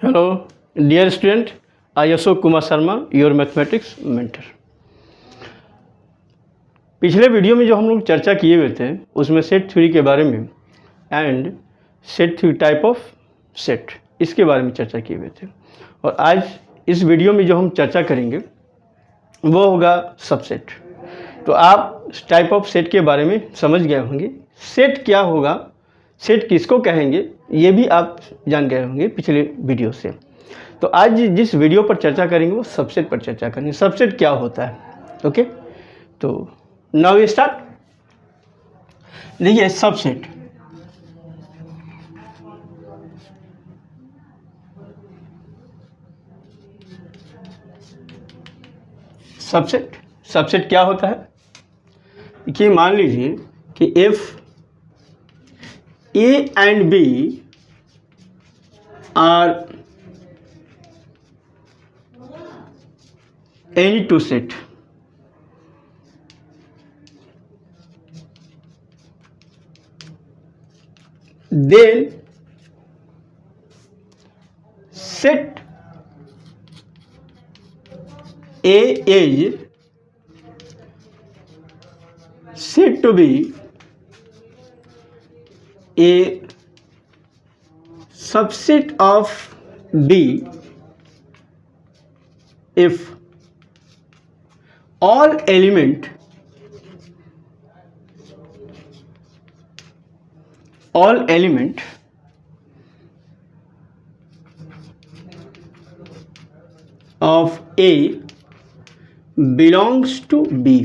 Hello, dear student. I Ashok Kumar Sharma, your mathematics mentor. पिछले video में जो हम लोग चर्चा किए हुए थे उसमें सेट थ्योरी के बारे में and set theory type of set इसके बारे में चर्चा किए हुए थे। और आज इस वीडियो में जो हम चर्चा करेंगे वो होगा सबसेट। तो आप टाइप ऑफ सेट के बारे में समझ गए होंगे। सेट क्या होगा, सेट किसको कहेंगे, ये भी आप जान गए होंगे पिछले वीडियो से। तो आज जिस वीडियो पर चर्चा करेंगे वो सबसेट पर चर्चा करेंगे। सबसेट क्या होता है, ओके। तो नाउ स्टार्ट। देखिए सबसेट सबसेट क्या होता है। देखिए मान लीजिए कि if A and B are any two set, then set A is said to be a subset of B if all element of A belongs to B।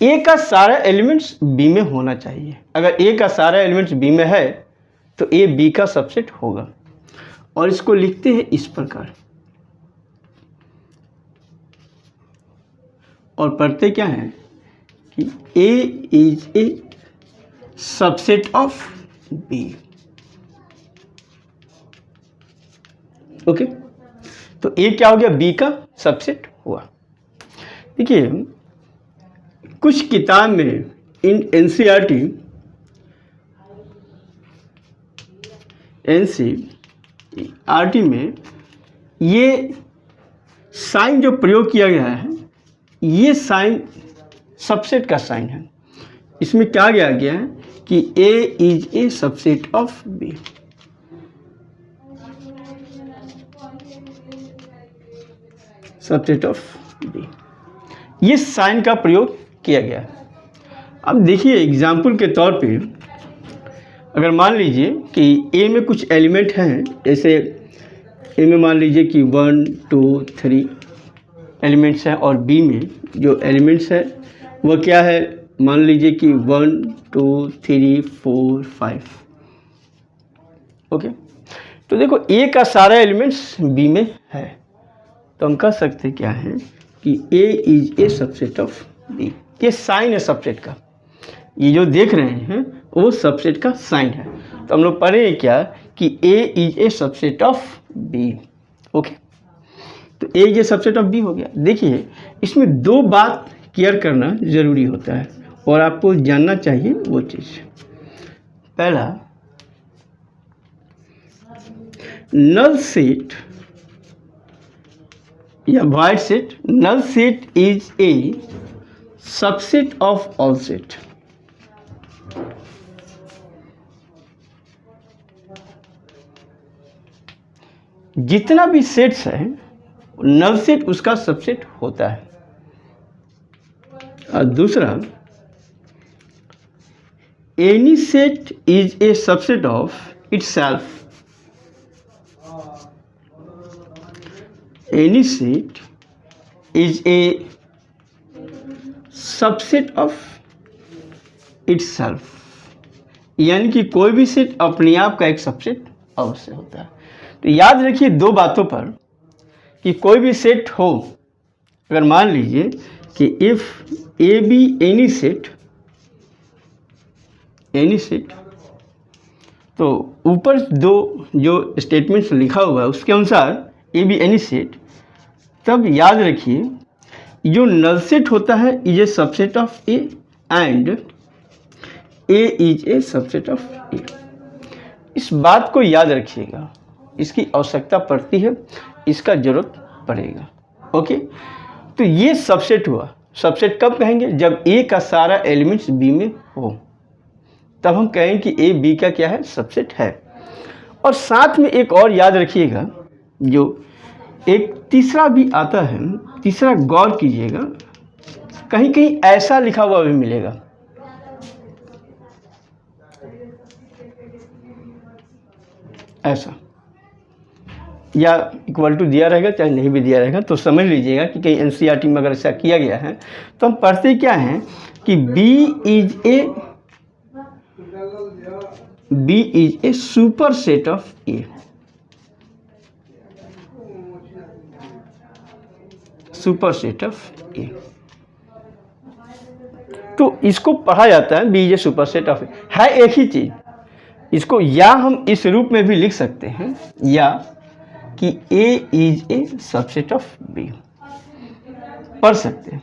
ए का सारा एलिमेंट्स बी में होना चाहिए। अगर ए का सारा एलिमेंट्स बी में है तो ए बी का सबसेट होगा। और इसको लिखते हैं इस प्रकार और पढ़ते क्या है कि A is a subset of B. Okay, तो ए क्या हो गया, बी का सबसेट हुआ। देखिए कुछ किताब में इन एनसीईआरटी में ये साइन जो प्रयोग किया गया है, ये साइन सबसेट का साइन है। इसमें क्या किया गया है कि A is a subset of B. Subset of B, ये साइन का प्रयोग किया गया है। अब देखिए एग्जाम्पल के तौर पे अगर मान लीजिए कि ए में कुछ एलिमेंट हैं, जैसे ए में मान लीजिए कि 1 2 3 एलिमेंट्स हैं और बी में जो एलिमेंट्स है वह क्या है, मान लीजिए कि 1 2 3 4 5। ओके, तो देखो ए का सारा एलिमेंट्स बी में है तो हम कह सकते क्या है कि A is a subset of B. ये साइन है सबसेट का, ये जो देख रहे हैं वो सबसेट का साइन है। तो हम लोग पढ़े क्या कि A is a subset of B. Okay, तो A is a subset of B हो गया। देखिए इसमें दो बात क्लियर करना ज़रूरी होता है और आपको जानना चाहिए वो चीज़। पहला, नल सेट या void set, null set is a subset of all set। जितना भी सेट्स है नल सेट उसका सबसेट होता है। और दूसरा, any set is a subset of itself. Any set is a subset of itself, यानी कि कोई भी सेट अपने आप का एक सबसेट अवश्य होता है। तो याद रखिए दो बातों पर कि कोई भी सेट हो, अगर मान लीजिए कि if A be any set, तो ऊपर दो जो स्टेटमेंट्स लिखा हुआ है उसके अनुसार ए बी एनी सेट, तब याद रखिए जो नल सेट होता है is a subset of A and A is a subset of A. इस बात को याद रखिएगा, इसकी आवश्यकता पड़ती है, इसका जरूरत पड़ेगा। ओके, तो ये सबसेट हुआ। सबसेट कब कहेंगे? जब ए का सारा एलिमेंट्स बी में हो, तब हम कहेंगे कि ए बी का क्या है? सबसेट है। और साथ में एक और याद रखिएगा, जो एक तीसरा भी आता है, तीसरा गौर कीजिएगा, कहीं कहीं ऐसा लिखा हुआ भी मिलेगा, ऐसा, या इक्वल टू दिया रहेगा चाहे नहीं भी दिया रहेगा, तो समझ लीजिएगा कि कहीं एनसीईआरटी में अगर ऐसा किया गया है तो हम पढ़ते क्या हैं कि B is a superset of A। Superset of A, तो इसको पढ़ा जाता है B is a superset of A, है एक ही चीज। इसको या हम इस रूप में भी लिख सकते हैं, या कि A is a subset of B पढ़ सकते हैं।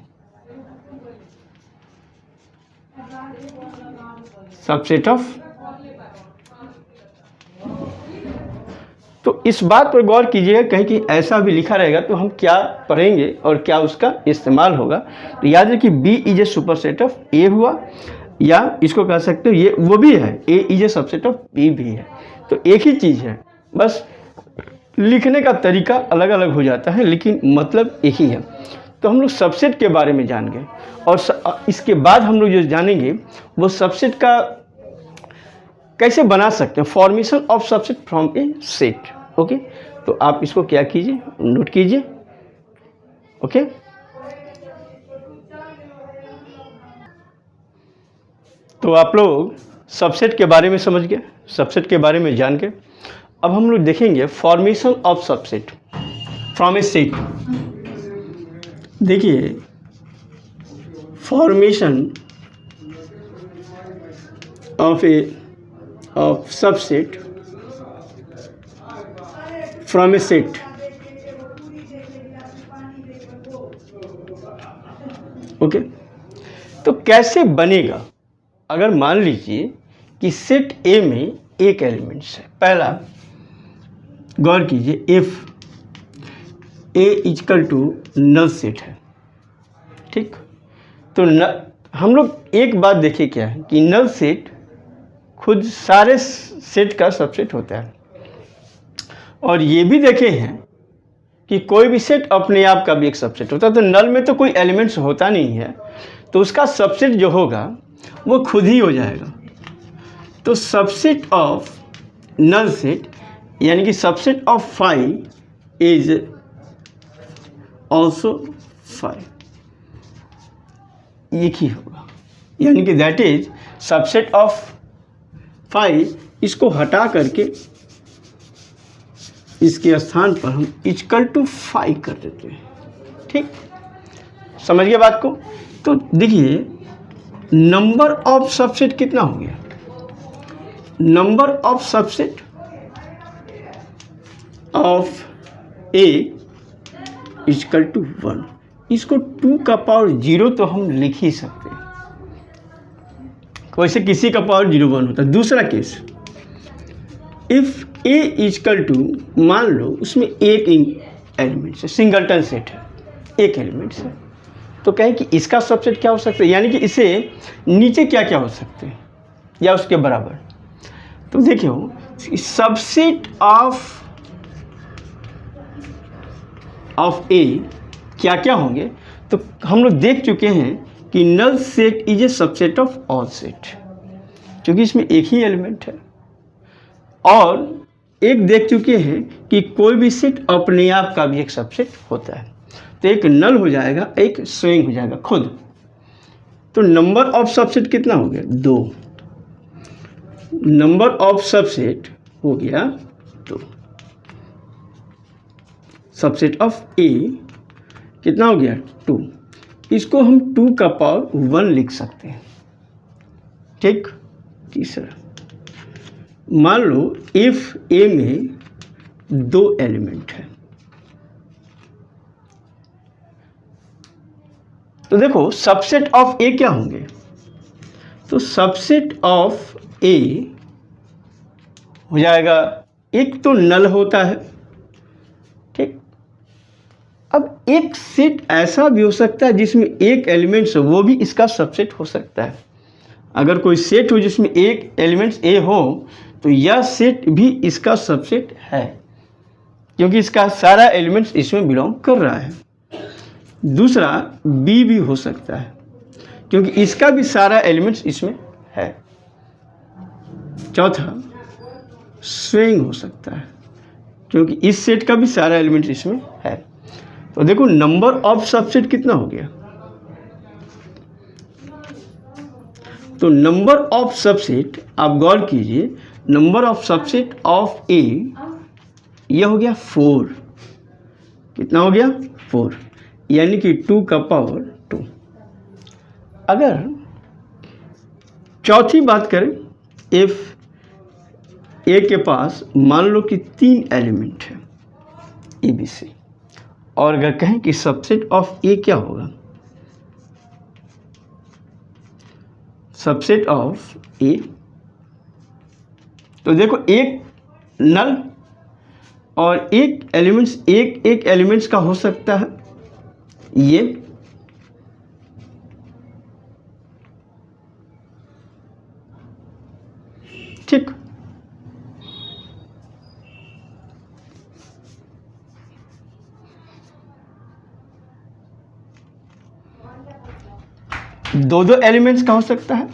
सबसेट ऑफ, तो इस बात पर गौर कीजिएगा, कहीं कि ऐसा भी लिखा रहेगा तो हम क्या पढ़ेंगे और क्या उसका इस्तेमाल होगा। तो याद रखिए B is a superset of A हुआ, या इसको कह सकते हो ये वो भी है, A is a subset of B भी है। तो एक ही चीज़ है, बस लिखने का तरीका अलग अलग हो जाता है, लेकिन मतलब एक ही है। तो हम लोग सबसेट के बारे में जान गए, और इसके बाद हम लोग जो जानेंगे वो सबसेट का कैसे बना सकते हैं, formation of subset from a set. Okay, तो आप इसको क्या कीजिए, नोट कीजिए। ओके, तो आप लोग सबसेट के बारे में समझ गए, सबसेट के बारे में जान गए। अब हम लोग देखेंगे formation of subset from a set. देखिए, formation of subset from a set। Okay, तो कैसे बनेगा? अगर मान लीजिए कि सेट ए में एक एलिमेंट्स है। पहला गौर कीजिए, if A equal to null set है, ठीक, तो हम लोग एक बात देखिए क्या है कि नल सेट खुद सारे सेट का सबसेट होता है, और ये भी देखे हैं कि कोई भी सेट अपने आप का भी एक सबसेट होता है। तो नल में तो कोई एलिमेंट्स होता नहीं है, तो उसका सबसेट जो होगा वो खुद ही हो जाएगा। तो सबसेट ऑफ नल सेट यानी कि सबसेट ऑफ 5 इज ऑल्सो 5, एक ही होगा, यानी कि दैट इज सबसेट ऑफ 5। इसको हटा करके इसके स्थान पर हम इक्वल टू 5 कर देते हैं। ठीक, समझ गए बात को? तो देखिए, नंबर ऑफ सबसेट कितना हो गया? Number of subset of A equal to 1। इसको 2 का पावर 0 तो हम लिख ही सकते हैं, वैसे किसी का पावर 0 1 होता है। दूसरा case, if A equal to, मान लो उसमें एक एलिमेंट्स है, सिंगलटन सेट है, एक एलिमेंट्स है, तो कहें कि इसका सबसेट क्या हो सकता है, यानी कि इसे नीचे क्या क्या हो सकते हैं या उसके बराबर। तो देखिए, सबसेट ऑफ ए क्या क्या होंगे, तो हम लोग देख चुके हैं कि null set is a subset of all set, क्योंकि इसमें एक ही एलिमेंट है। और एक देख चुके हैं कि कोई भी सेट अपने आप का भी एक सबसेट होता है। तो एक नल हो जाएगा, एक स्वयं हो जाएगा खुद। तो नंबर ऑफ सबसेट कितना हो गया? 2। नंबर ऑफ सबसेट हो गया 2। सबसेट ऑफ ए कितना हो गया? 2। इसको हम 2 का पावर 1 लिख सकते हैं। ठीक, तीसरा, मान लो इफ ए में 2 एलिमेंट है, तो देखो सबसेट ऑफ ए क्या होंगे? तो सबसेट ऑफ ए हो जाएगा, एक तो नल होता है, ठीक। अब एक सेट ऐसा भी हो सकता है जिसमें एक एलिमेंट्स हो, वो भी इसका सबसेट हो सकता है। अगर कोई सेट हो जिसमें एक एलिमेंट्स ए हो तो यह सेट भी इसका सबसेट है, क्योंकि इसका सारा एलिमेंट्स इसमें बिलोंग कर रहा है। दूसरा बी भी हो सकता है, क्योंकि इसका भी सारा एलिमेंट्स इसमें है। चौथा स्विंग हो सकता है, क्योंकि इस सेट का भी सारा एलिमेंट्स इसमें है। तो देखो नंबर ऑफ सबसेट कितना हो गया, तो नंबर ऑफ सबसेट आप गौर कीजिए, नंबर ऑफ सबसेट ऑफ ए यह हो गया 4। कितना हो गया 4, यानी कि 2 का पावर 2। अगर चौथी बात करें, इफ ए के पास मान लो कि 3 एलिमेंट है ए बी सी, और अगर कहें कि सबसेट ऑफ ए क्या होगा, सबसेट ऑफ ए, तो देखो एक नल और एक एलिमेंट्स का हो सकता है ये, ठीक। दो एलिमेंट्स का हो सकता है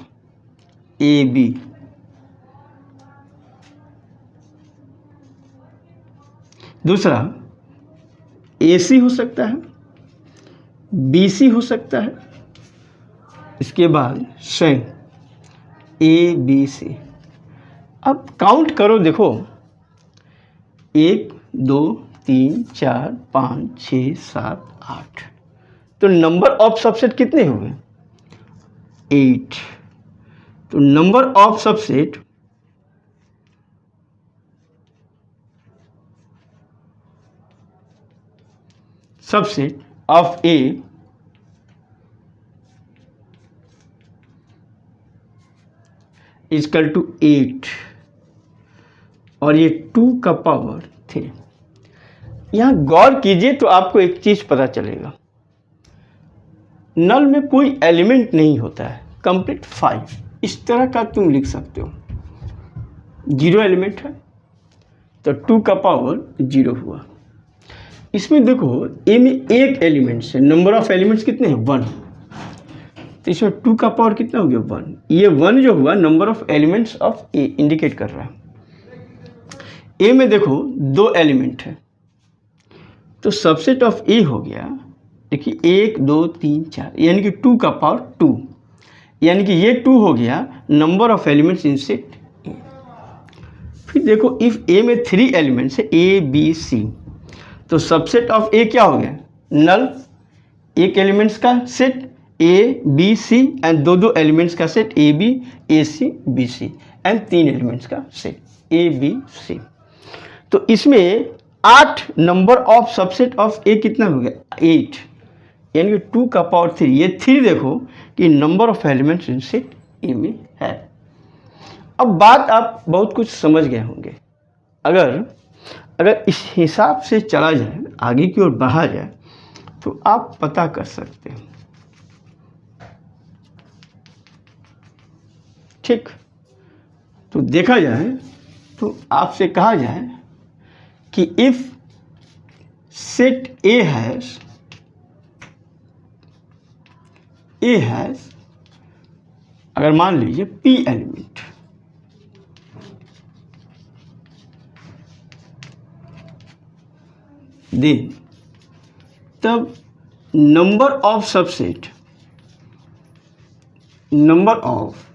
ए बी, दूसरा ए सी हो सकता है, बी सी हो सकता है, इसके बाद स्विंग ए बी सी। अब काउंट करो, देखो 1 2 3 4 5 6 7 8, तो नंबर ऑफ सबसेट कितने हुए 8। तो number of subset of A equal to 8, और ये 2 का पावर 3। यहां गौर कीजिए तो आपको एक चीज पता चलेगा, नल में कोई एलिमेंट नहीं होता है, कंप्लीट 5 इस तरह का तुम लिख सकते हो। 0 एलिमेंट है तो 2 का पावर 0 हुआ। इसमें देखो ए में एक एलिमेंट्स है, नंबर ऑफ एलिमेंट्स कितने हैं 1, तो इसमें 2 का पावर कितना हो गया 1। ये 1 जो हुआ number of elements of A indicate कर रहा है। ए में देखो 2 एलिमेंट है, तो सबसेट ऑफ ए हो गया, देखिए 1 2 3 4, यानी कि 2 का पावर 2, यानी कि ये 2 हो गया number of elements in set ए। फिर देखो इफ ए में 3 एलिमेंट्स है ए बी सी, तो सबसेट ऑफ ए क्या हो गया नल, एक एलिमेंट्स का set A B C and दो एलिमेंट्स का set A B A C B C and 3 elements का सेट ए बी सी। तो इसमें 8 number of subset of A कितना हो गया 8, यानी कि 2 का पावर 3। ये 3 देखो कि number of elements in set ए में है। अब बात आप बहुत कुछ समझ गए होंगे। अगर इस हिसाब से चला जाए, आगे की ओर बढ़ा जाए, तो आप पता कर सकते हैं, ठीक। तो देखा जाए तो आपसे कहा जाए कि इफ सेट ए हैज अगर मान लीजिए p एलिमेंट, देन तब number of subset, number of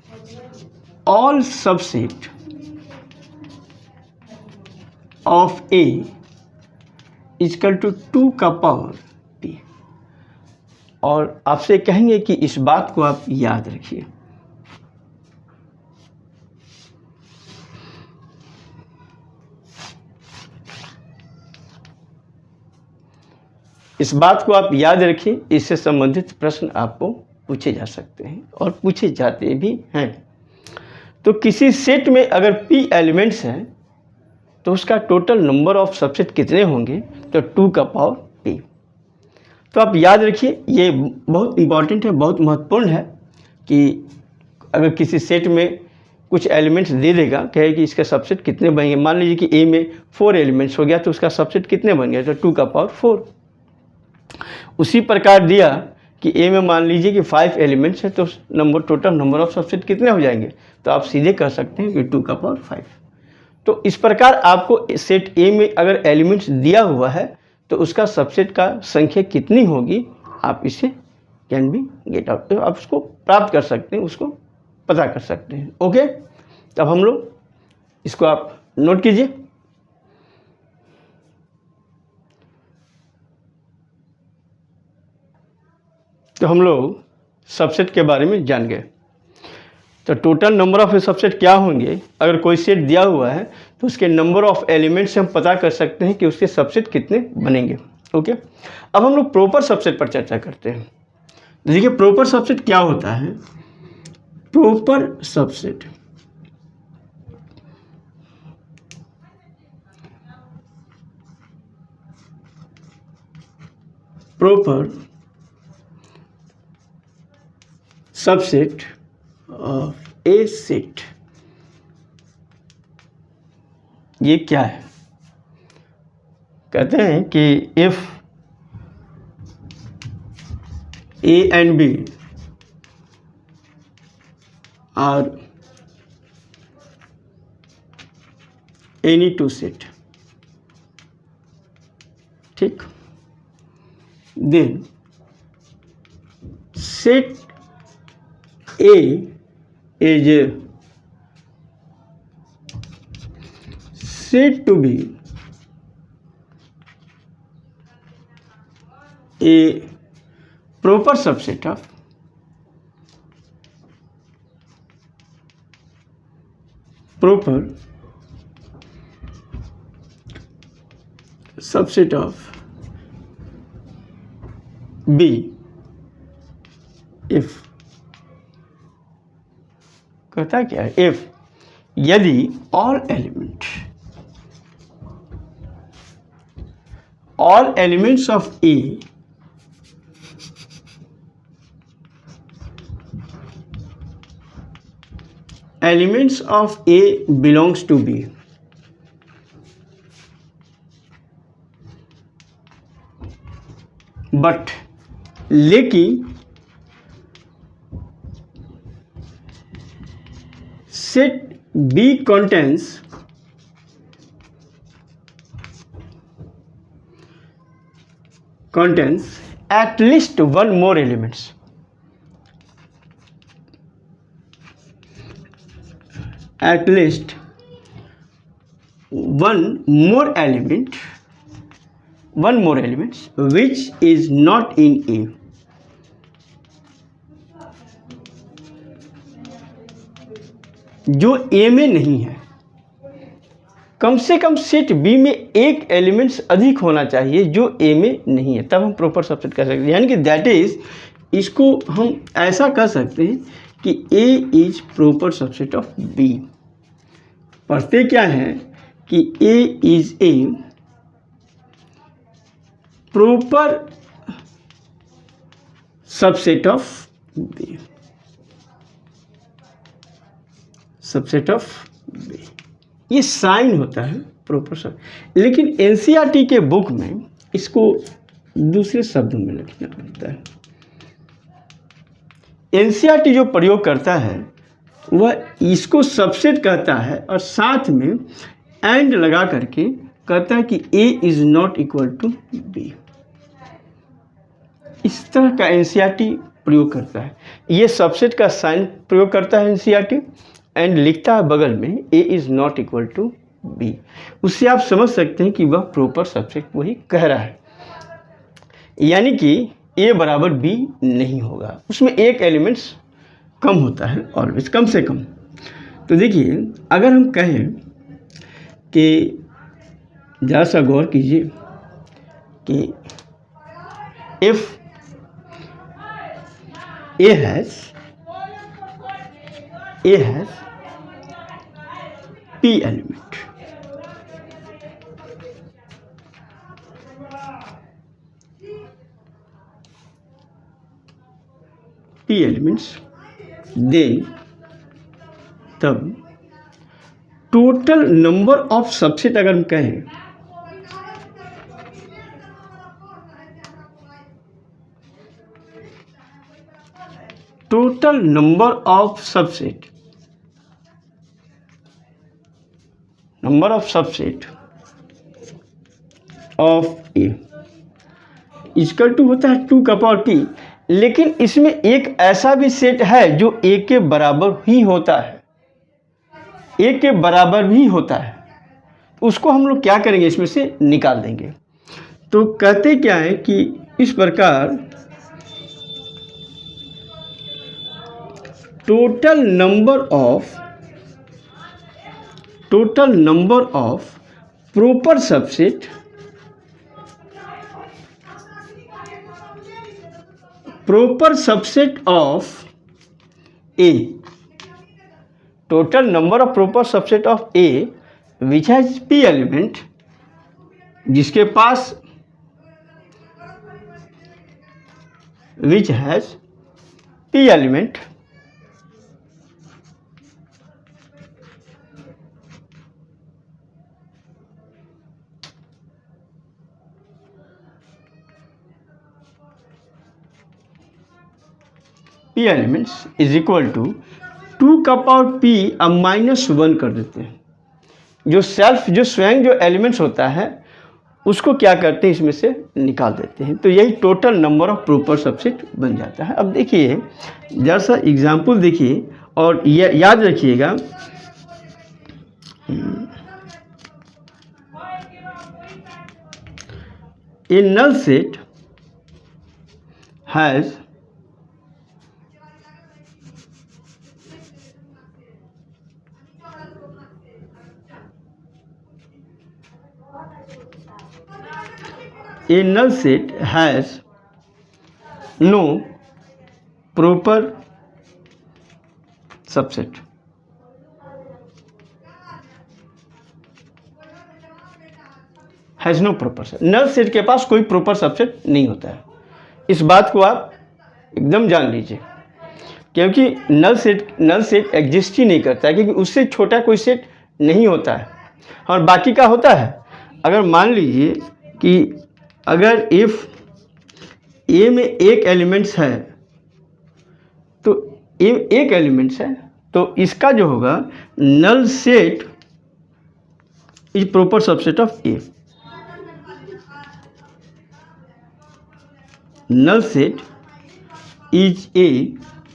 all subset of A equal to 2 का पावर p। और आपसे कहेंगे कि इस बात को आप याद रखिए। इस बात को आप याद रखिए, इससे संबंधित प्रश्न आपको पूछे जा सकते हैं और पूछे जाते भी हैं। तो किसी सेट में अगर p एलिमेंट्स हैं तो उसका टोटल नंबर ऑफ सबसेट कितने होंगे, तो 2 का पावर p। तो आप याद रखिए, ये बहुत इंपॉर्टेंट है, बहुत महत्वपूर्ण है कि अगर किसी सेट में कुछ एलिमेंट्स दे देगा, कहे कि इसका सबसेट कितने बनेंगे। मान लीजिए कि ए में 4 एलिमेंट्स हो गया तो उसका सबसेट कितने बन गया, तो 2 का पावर 4। उसी प्रकार दिया कि ए में मान लीजिए कि 5 एलिमेंट्स है तो टोटल नंबर ऑफ सबसेट कितने हो जाएंगे, तो आप सीधे कह सकते हैं कि 2 का पावर 5। तो इस प्रकार आपको सेट ए में अगर एलिमेंट्स दिया हुआ है तो उसका सबसेट का संख्या कितनी होगी, आप इसे कैन बी गेट आउट, तो आप उसको प्राप्त कर सकते हैं, उसको पता कर सकते हैं। ओके, तब हम लोग इसको आप नोट कीजिए। तो हम लोग सबसेट के बारे में जान गए। तो टोटल नंबर ऑफ सबसेट क्या होंगे, अगर कोई सेट दिया हुआ है तो उसके नंबर ऑफ एलिमेंट्स से हम पता कर सकते हैं कि उसके सबसेट कितने बनेंगे। ओके, अब हम लोग प्रॉपर सबसेट पर चर्चा करते हैं। देखिए प्रॉपर सबसेट क्या होता है। Proper subset subset of a set, ये क्या है, कहते हैं कि if A and B are any two set, ठीक, then set A is said to be a proper subset of B if, कहता क्या है, इफ यदि all elements of A belongs to B, but लेकिन set B contains at least one more elements, one more element which is not in A, जो ए में नहीं है। कम से कम सेट बी में एक एलिमेंट्स अधिक होना चाहिए जो ए में नहीं है, तब हम प्रॉपर सबसेट कर सकते हैं। यानी कि दैट इज, इसको हम ऐसा कह सकते हैं कि A is proper subset of B. पढ़ते क्या है कि A is a proper subset of B, subset of B, ये साइन होता है प्रॉपर सब। लेकिन एनसीईआरटी के बुक में इसको दूसरे शब्दों में लिखना पड़ता है। एनसीईआरटी जो प्रयोग करता है वह इसको सबसेट कहता है और साथ में एंड लगा करके कहता है कि A is not equal to B. इस तरह का एनसीईआरटी प्रयोग करता है। ये सबसेट का साइन प्रयोग करता है एनसीईआरटी एंड लिखता है बगल में A is not equal to B. उससे आप समझ सकते हैं कि वह प्रॉपर सबसेट वही कह रहा है, यानी कि ए बराबर बी नहीं होगा, उसमें एक एलिमेंट्स कम होता है ऑलवेज, कम से कम। तो देखिए अगर हम कहें कि ज़रा सा गौर कीजिए कि if A has P element. P elements, then तब टोटल नंबर ऑफ सबसेट अगर हम कहें total number of subset of A equal to होता है 2 का पावर p, लेकिन इसमें एक ऐसा भी सेट है जो a के बराबर ही होता है, a के बराबर भी होता है, उसको हम लोग क्या करेंगे, इसमें से निकाल देंगे। तो कहते क्या है कि इस प्रकार total number of proper subset of A, total number of proper subset of A which has P element, जिसके पास which has P element, P elements is equal to 2 का पावर P अब -1 कर देते हैं। जो स्वयं जो एलिमेंट्स होता है उसको क्या करते हैं, इसमें से निकाल देते हैं। तो यही total number of proper subset बन जाता है। अब देखिए जरा सा एग्जाम्पल देखिए और याद रखिएगा, a null set has A null set has no proper subset. Has no proper set, null set के पास कोई प्रॉपर सबसेट नहीं होता है। इस बात को आप एकदम जान लीजिए, क्योंकि नल सेट एग्जिस्ट ही नहीं करता है, क्योंकि उससे छोटा कोई सेट नहीं होता है। और बाकी का होता है, अगर मान लीजिए कि अगर इफ ए में एक एलिमेंट्स है तो एक एलिमेंट्स है तो इसका जो होगा null set is proper subset of A. Null set is a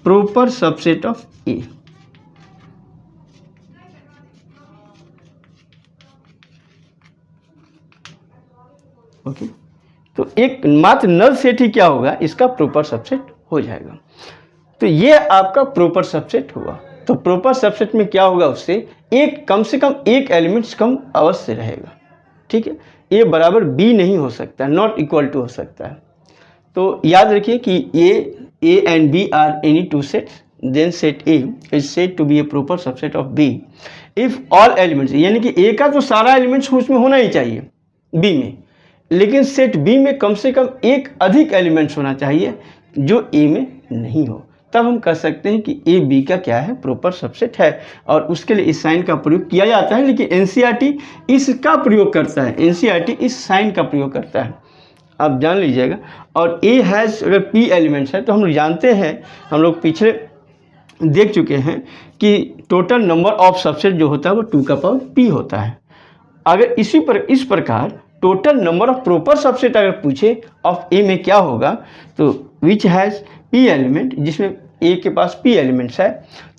proper subset of A. Okay, तो एक मात्र नल सेट ही क्या होगा, इसका प्रॉपर सबसेट हो जाएगा। तो ये आपका प्रॉपर सबसेट हुआ। तो प्रॉपर सबसेट में क्या होगा, उससे एक कम से कम एक एलिमेंट्स कम अवश्य रहेगा। ठीक है, ए बराबर बी नहीं हो सकता, नॉट इक्वल टू हो सकता है। तो याद रखिए कि A and B are any two sets, then set A is said to be a proper subset of B if all elements, यानी कि ए का तो सारा एलिमेंट्स उसमें होना ही चाहिए बी में, लेकिन सेट बी में कम से कम एक अधिक एलिमेंट्स होना चाहिए जो ए में नहीं हो, तब हम कह सकते हैं कि ए बी का क्या है, प्रॉपर सबसेट है। और उसके लिए इस साइन का प्रयोग किया जाता है, लेकिन एनसीईआरटी इसका प्रयोग करता है, एनसीईआरटी इस साइन का प्रयोग करता है, आप जान लीजिएगा। और ए हैज़ अगर पी एलिमेंट्स है तो हम लोग जानते हैं, हम लोग पिछले देख चुके हैं कि टोटल नंबर ऑफ सबसेट जो होता है वो 2 का पावर p होता है। अगर इस प्रकार total number of proper subset अगर पूछे ऑफ ए में क्या होगा, तो विच हैज़ p एलिमेंट, जिसमें ए के पास p एलिमेंट्स है,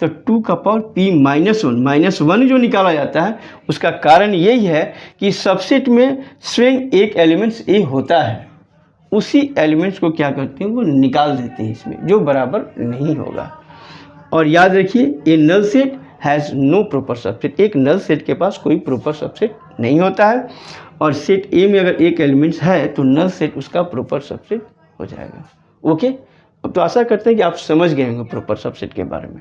तो 2 का पावर p -1 जो निकाला जाता है उसका कारण यही है कि सबसेट में स्वयं एक एलिमेंट्स ए होता है, उसी एलिमेंट्स को क्या करते हैं, वो निकाल देते हैं इसमें, जो बराबर नहीं होगा। और याद रखिए a null set has no proper subset, एक नल सेट के पास कोई प्रॉपर सबसेट नहीं होता है। और सेट ए में अगर एक एलिमेंट्स है तो नल सेट उसका प्रॉपर सबसेट हो जाएगा। ओके, अब तो आशा करते हैं कि आप समझ गए होंगे प्रोपर सबसेट के बारे में।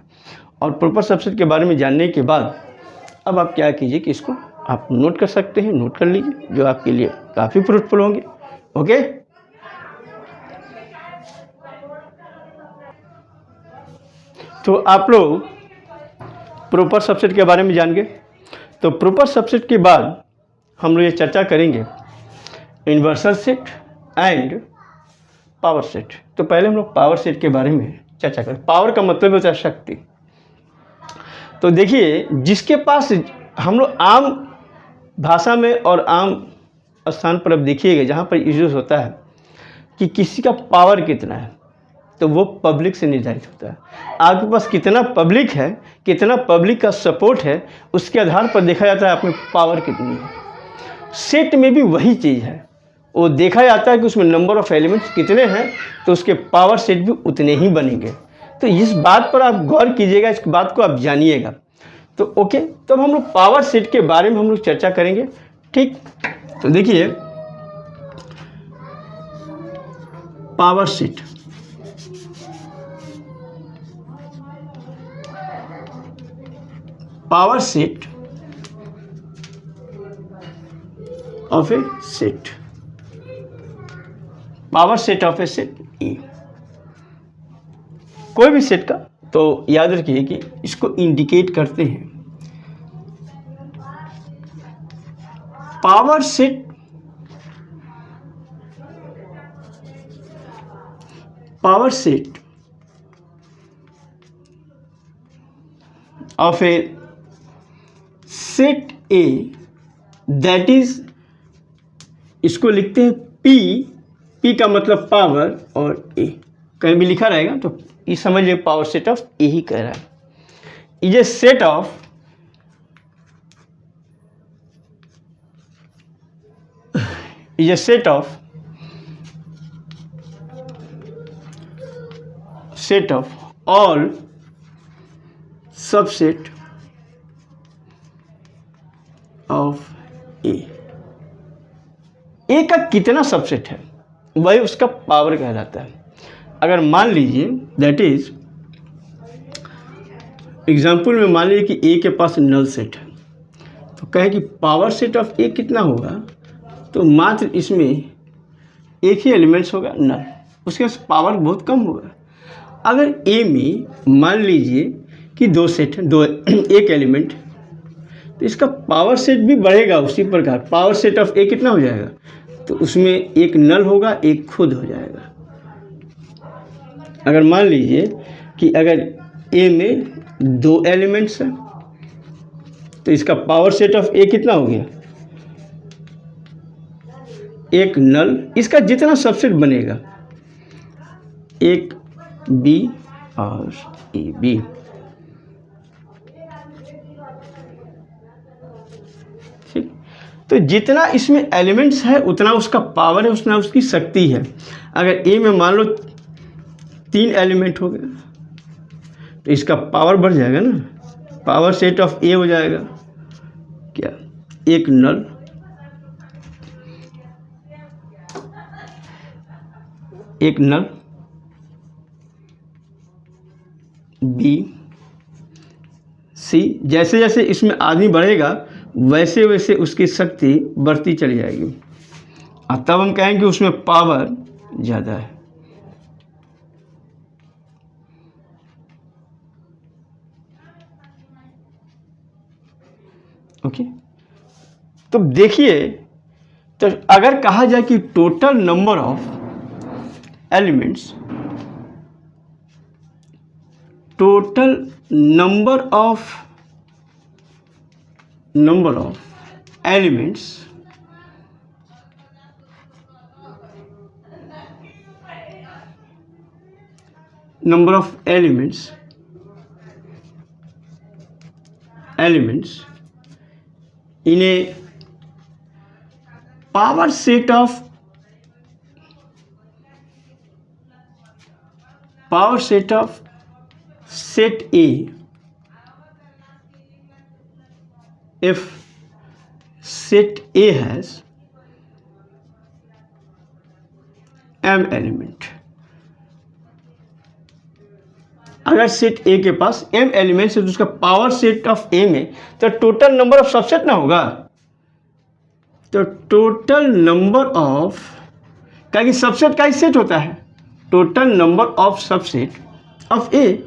और प्रोपर सबसेट के बारे में जानने के बाद अब आप क्या कीजिए कि इसको आप नोट कर सकते हैं, नोट कर लीजिए, जो आपके लिए काफ़ी फ्रूटफुल होंगे। ओके, तो आप लोग प्रॉपर सबसेट के बारे में जान गए। तो प्रॉपर सबसेट के बाद हम लोग ये चर्चा करेंगे universal set and power set. तो पहले हम लोग पावर सेट के बारे में चर्चा करें। पावर का मतलब होता है शक्ति। तो देखिए, जिसके पास हम लोग आम भाषा में और आम स्थान पर अब देखिएगा जहाँ पर यूज होता है कि किसी का पावर कितना है, तो वो पब्लिक से निर्धारित होता है। आपके पास कितना पब्लिक है, कितना पब्लिक का सपोर्ट है, उसके आधार पर देखा जाता है आप में पावर कितनी है। सेट में भी वही चीज़ है, वो देखा जाता है कि उसमें नंबर ऑफ एलिमेंट्स कितने हैं, तो उसके पावर सेट भी उतने ही बनेंगे। तो इस बात पर आप गौर कीजिएगा, इस बात को आप जानिएगा। तो ओके, तो अब हम लोग पावर सेट के बारे में हम लोग चर्चा करेंगे। ठीक, तो देखिए power set, power set of a set, power set of a set ए, कोई भी सेट का। तो याद रखिए कि इसको इंडिकेट करते हैं power set, power set of a set A, that is, इसको लिखते हैं पी, पी का मतलब पावर और ए, कहीं भी लिखा रहेगा तो ये समझिए पावर सेट ऑफ ए ही कह रहा है। Is a set of, is a set of, set of all subset of A. A का कितना सबसेट है वही उसका पावर कहलाता है। अगर मान लीजिए दैट इज, एग्जाम्पल में मान लीजिए कि ए के पास नल सेट है, तो कहें कि पावर सेट ऑफ ए कितना होगा, तो मात्र इसमें एक ही एलिमेंट्स होगा नल, उसके पास पावर बहुत कम होगा। अगर ए में मान लीजिए कि दो सेट है, दो एक एलिमेंट, तो इसका पावर सेट भी बढ़ेगा उसी प्रकार। पावर सेट ऑफ ए कितना हो जाएगा, तो उसमें एक नल होगा, एक खुद हो जाएगा। अगर मान लीजिए कि अगर ए में दो एलिमेंट्स हैं, तो इसका पावर सेट ऑफ ए कितना हो गया, एक नल, इसका जितना सबसेट बनेगा, एक बी और ए बी। ठीक, तो जितना इसमें एलिमेंट्स है उतना उसका पावर है, उतना उसकी शक्ति है। अगर ए में मान लो 3 एलिमेंट हो गए, तो इसका पावर बढ़ जाएगा ना, पावर सेट ऑफ ए हो जाएगा क्या, एक नल, एक नल, बी सी। जैसे जैसे इसमें आदमी बढ़ेगा वैसे वैसे उसकी शक्ति बढ़ती चली जाएगी, और तब हम कहेंगे उसमें पावर ज़्यादा है। ओके, तो देखिए, तो अगर कहा जाए कि total number of elements, total number of elements, number of elements in a power set of set A, if set A has m element, अगर सेट ए के पास m एलिमेंट्स है तो उसका पावर सेट ऑफ ए में तो टोटल नंबर ऑफ सबसेट ना होगा। तो टोटल नंबर ऑफ, क्या कि सबसेट का ही सेट होता है, total number of subset of A,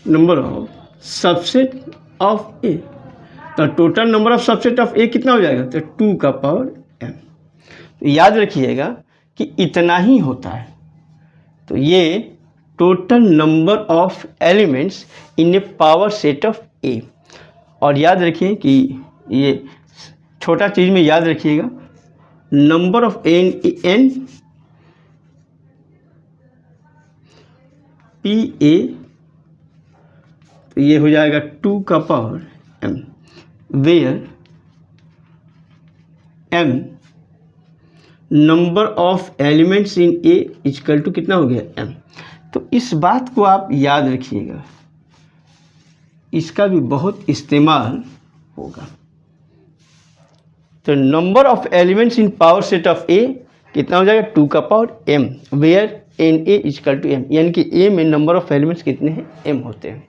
number of subset of A, तो total number of subset of A कितना हो जाएगा, तो 2 का पावर m। तो याद रखिएगा कि इतना ही होता है। तो ये total number of elements in a power set of A. और याद रखिए कि ये छोटा चीज़ में याद रखिएगा, number of n P A, तो ये हो जाएगा 2 का power m, where m number of elements in A equal to कितना हो गया m। तो इस बात को आप याद रखिएगा, इसका भी बहुत इस्तेमाल होगा। तो number of elements in power set of A कितना हो जाएगा, 2 का power m, where n A equal to m, यानी कि ए में नंबर ऑफ एलिमेंट्स कितने हैं, m होते हैं।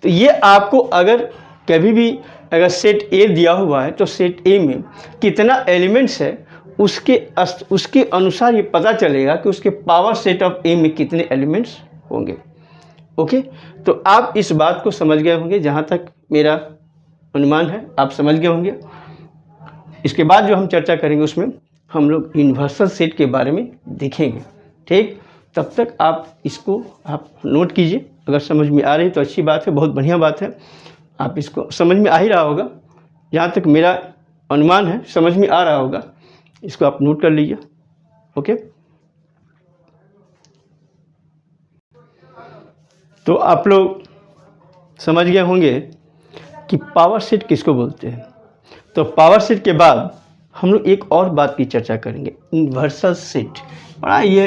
तो ये आपको अगर कभी भी अगर सेट ए दिया हुआ है तो सेट ए में कितना एलिमेंट्स है उसके अनुसार ये पता चलेगा कि उसके पावर सेट ऑफ ए में कितने एलिमेंट्स होंगे। ओके, तो आप इस बात को समझ गए होंगे, जहाँ तक मेरा अनुमान है आप समझ गए होंगे। इसके बाद जो हम चर्चा करेंगे उसमें हम लोग यूनिवर्सल सेट के बारे में देखेंगे। ठीक, तब तक आप इसको आप नोट कीजिए। अगर समझ में आ रही तो अच्छी बात है, बहुत बढ़िया बात है। आप इसको समझ में आ ही रहा होगा, जहाँ तक मेरा अनुमान है समझ में आ रहा होगा, इसको आप नोट कर लीजिए। ओके, तो आप लोग समझ गए होंगे कि पावर सेट किसको बोलते हैं। तो पावर सेट के बाद हम लोग एक और बात की चर्चा करेंगे, यूनिवर्सल सेट। बड़ा ये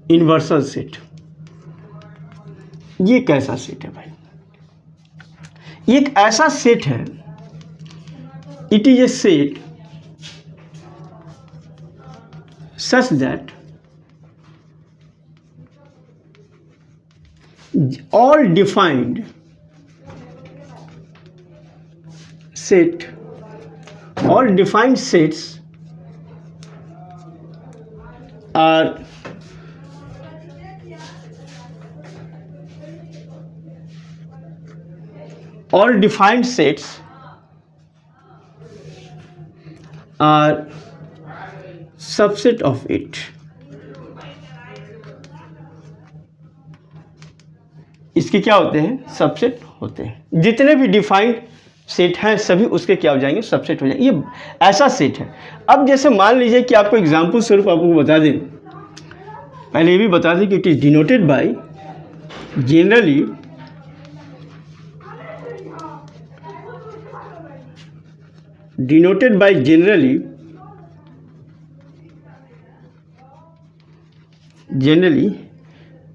यूनिवर्सल सेट ये कैसा सेट है भाई, ये एक ऐसा सेट है, it is a set such that all defined sets are all defined sets are subset of it. इसके क्या होते हैं, सबसेट होते हैं। जितने भी डिफाइंड सेट हैं सभी उसके क्या हो जाएंगे, सबसेट हो जाएंगे। ये ऐसा सेट है। अब जैसे मान लीजिए कि आपको एग्जांपल स्वरूप आपको बता दें, पहले ये भी बता दें कि it is denoted by generally generally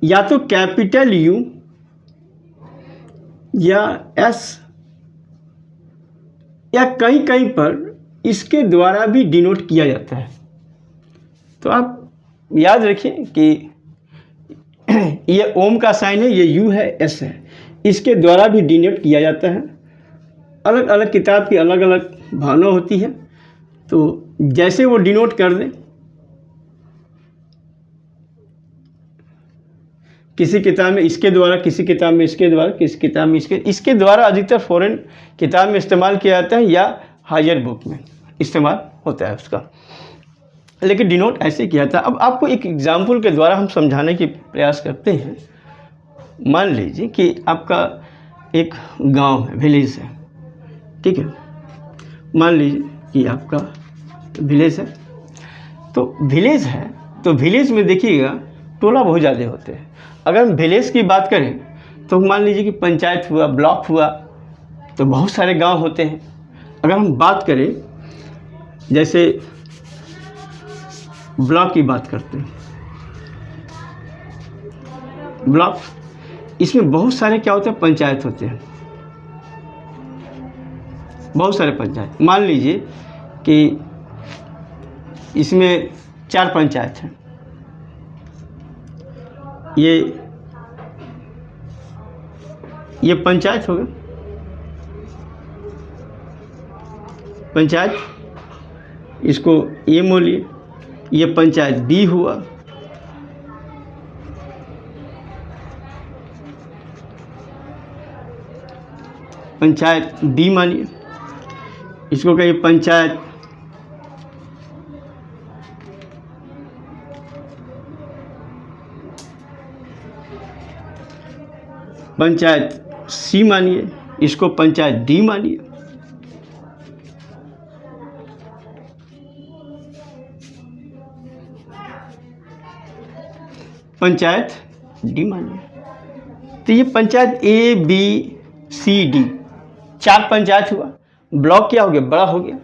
या तो कैपिटल यू या एस या कहीं कहीं पर इसके द्वारा भी डिनोट किया जाता है। तो आप याद रखिए कि ये ओम का साइन है, ये यू है, एस है, इसके द्वारा भी डिनोट किया जाता है। अलग अलग किताब की अलग अलग भावना होती है, तो जैसे वो डिनोट कर दें, किसी किताब में इसके द्वारा, किसी किताब में इसके द्वारा, किसी किताब में इसके द्वारा अधिकतर फॉरेन किताब में इस्तेमाल किया जाता है या हायर बुक में इस्तेमाल होता है उसका, लेकिन डिनोट ऐसे किया जाता है। अब आपको एक एग्जाम्पल के द्वारा हम समझाने की प्रयास करते हैं। मान लीजिए कि आपका एक गांव है, विलेज है, ठीक है। मान लीजिए कि आपका विलेज है, तो विलेज है तो विलेज में देखिएगा टोला बहुत ज़्यादा होते हैं। अगर हम विलेज की बात करें तो मान लीजिए कि पंचायत हुआ, ब्लॉक हुआ, तो बहुत सारे गांव होते हैं। अगर हम बात करें जैसे ब्लॉक की बात करते हैं, ब्लॉक, इसमें बहुत सारे क्या होते हैं, पंचायत होते हैं, बहुत सारे पंचायत। मान लीजिए कि इसमें 4 पंचायत हैं। ये पंचायत हो गया, पंचायत, इसको ए बोलिए। ये पंचायत बी हुआ, पंचायत बी मानिए। इसको कहिए पंचायत सी मानिए। इसको पंचायत डी मानिए। पंचायत डी मानिए। तो ये panchayat A B C D 4 panchayat हुआ। ब्लॉक क्या हो गया? बड़ा हो गया।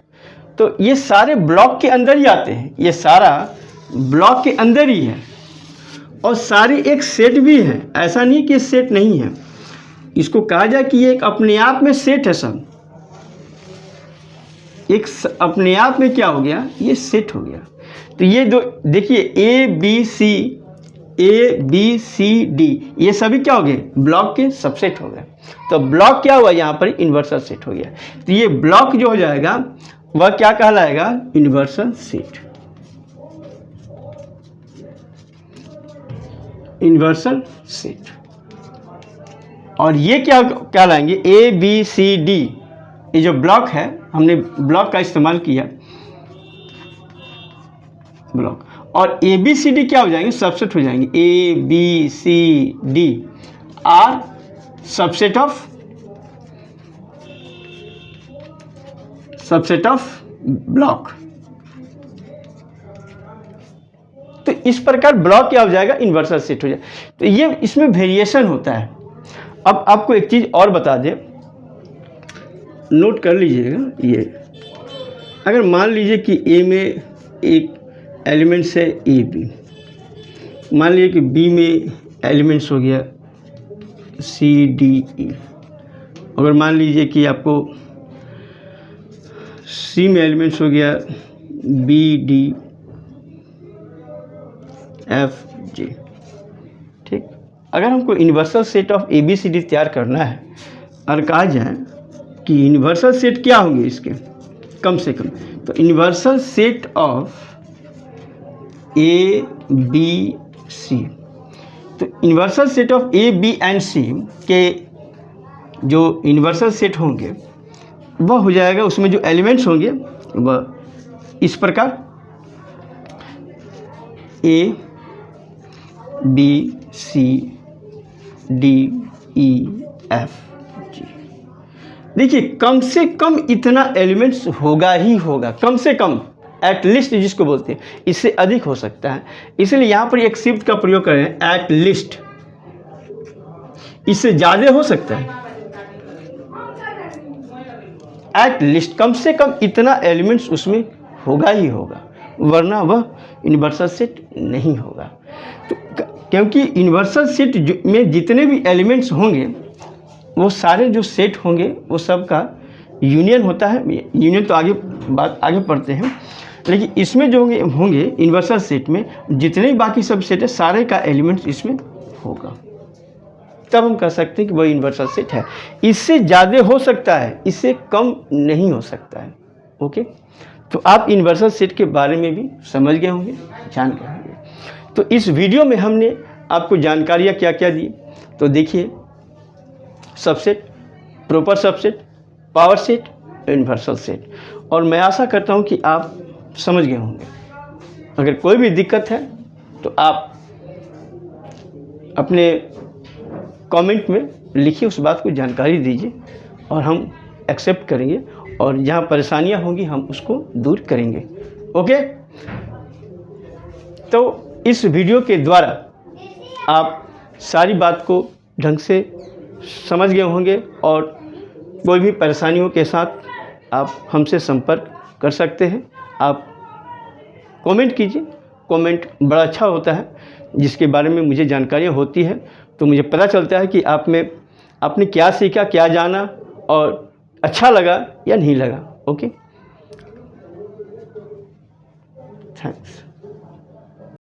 तो ये सारे ब्लॉक के अंदर ही आते हैं, ये सारा ब्लॉक के अंदर ही है और सारे एक सेट भी है। ऐसा नहीं कि सेट नहीं है, इसको कहा जाए कि ये एक अपने आप में सेट है। सब एक अपने आप में क्या हो गया? ये सेट हो गया। तो ये दो देखिए, ए बी सी डी ये सभी क्या हो गए? ब्लॉक के सबसेट हो गए। तो ब्लॉक क्या हुआ? यहाँ पर यूनिवर्सल सेट हो गया। तो ये ब्लॉक जो हो जाएगा वह क्या कहलाएगा? Universal set. Universal set. और ये क्या कहलाएंगे? ए बी सी डी ये जो ब्लॉक है, हमने ब्लॉक का इस्तेमाल किया, ब्लॉक। और ए बी सी डी क्या हो जाएंगे? सबसेट हो जाएंगे। A B C D are subset of block. तो इस प्रकार ब्लॉक क्या हो जाएगा? यूनिवर्सल सेट हो जाएगा। तो ये इसमें वेरिएशन होता है। अब आपको एक चीज और बता दें, नोट कर लीजिएगा। ये अगर मान लीजिए कि ए में एक एलिमेंट्स है ए बी, मान लीजिए कि बी में एलिमेंट्स हो गया सी डी ई, अगर मान लीजिए कि आपको सी में एलिमेंट्स हो गया बी डी एफ जी, ठीक। अगर हमको universal set of A B C D तैयार करना है और कहा जाए कि यूनिवर्सल सेट क्या होंगे इसके कम से कम, तो universal set of A B C, तो universal set of A B and C के जो यूनिवर्सल सेट होंगे वह हो जाएगा, उसमें जो एलिमेंट्स होंगे वह इस प्रकार A B C D E F G. देखिए कम से कम इतना एलिमेंट्स होगा ही होगा, कम से कम, एट लिस्ट जिसको बोलते हैं। इससे अधिक हो सकता है, इसलिए यहाँ पर एक शिफ्ट का प्रयोग करें, एट लिस्ट। इससे ज़्यादा हो सकता है, एट लिस्ट कम से कम इतना एलिमेंट्स उसमें होगा ही होगा, वरना वह यूनिवर्सल सेट नहीं होगा। तो क्योंकि यूनिवर्सल सेट में जितने भी एलिमेंट्स होंगे वो सारे जो सेट होंगे वो सब का यूनियन होता है। यूनियन तो आगे पढ़ते हैं, लेकिन इसमें जो होंगे यूनिवर्सल सेट में जितने भी बाकी सब सेट है सारे का एलिमेंट्स इसमें होगा, तब हम कह सकते हैं कि वह यूनिवर्सल सेट है। इससे ज़्यादा हो सकता है, इससे कम नहीं हो सकता है। ओके, तो आप यूनिवर्सल सेट के बारे में भी समझ गए होंगे, जान गए होंगे। तो इस वीडियो में हमने आपको जानकारियाँ क्या क्या दी, तो देखिए subset, proper subset, power set, universal set, और मैं आशा करता हूँ कि आप समझ गए होंगे। अगर कोई भी दिक्कत है तो आप अपने कमेंट में लिखिए, उस बात को जानकारी दीजिए और हम एक्सेप्ट करेंगे, और जहाँ परेशानियाँ होंगी हम उसको दूर करेंगे। ओके, तो इस वीडियो के द्वारा आप सारी बात को ढंग से समझ गए होंगे, और कोई भी परेशानियों के साथ आप हमसे संपर्क कर सकते हैं। आप कमेंट कीजिए, कमेंट बड़ा अच्छा होता है, जिसके बारे में मुझे जानकारियाँ होती है तो मुझे पता चलता है कि आपने क्या सीखा, क्या जाना और अच्छा लगा या नहीं लगा। ओके। थैंक्स।